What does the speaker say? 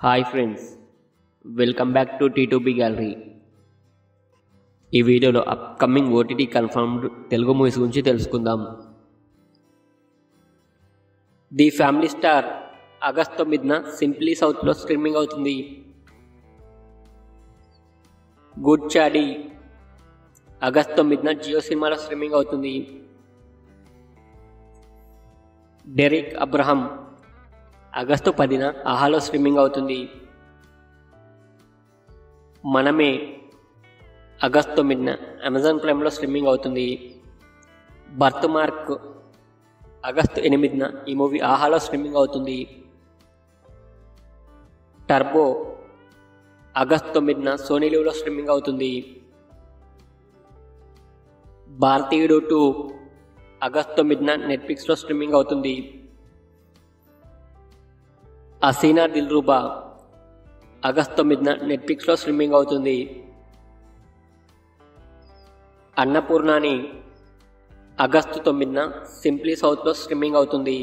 Hi friends, welcome back to T2B gallery. ఈ వీడియోలో upcoming OTT confirmed Telugu movies గురించి తెలుసుకుందాం. ది ఫ్యామిలీ స్టార్ ఆగస్ట్ 9న సింప్లీ సౌత్లో స్ట్రీమింగ్ అవుతుంది. గుడ్ చాడీ ఆగస్ట్ 9న జియో సినిమాలో స్ట్రీమింగ్ అవుతుంది. డెరిక్ అబ్రహం ఆగస్టు 10న ఆహాలో స్ట్రీమింగ్ అవుతుంది. మనమే ఆగస్టు 9న అమెజాన్ ప్రైమ్లో స్ట్రీమింగ్ అవుతుంది. బర్త్ మార్క్ ఆగస్టు 8న ఈ మూవీ ఆహాలో స్ట్రీమింగ్ అవుతుంది. టర్బో ఆగస్టు 9న సోనీ లివ్లో స్ట్రీమింగ్ అవుతుంది. భారతీయుడు 2 ఆగస్టు 9న నెట్ఫ్లిక్స్లో స్ట్రీమింగ్ అవుతుంది. హసీనా దిల్రుబా ఆగస్టు 9న నెట్ఫ్లిక్స్లో స్ట్రీమింగ్ అవుతుంది. అన్నపూర్ణాని ఆగస్టు 9న సింప్లీ సౌత్లో స్ట్రీమింగ్ అవుతుంది.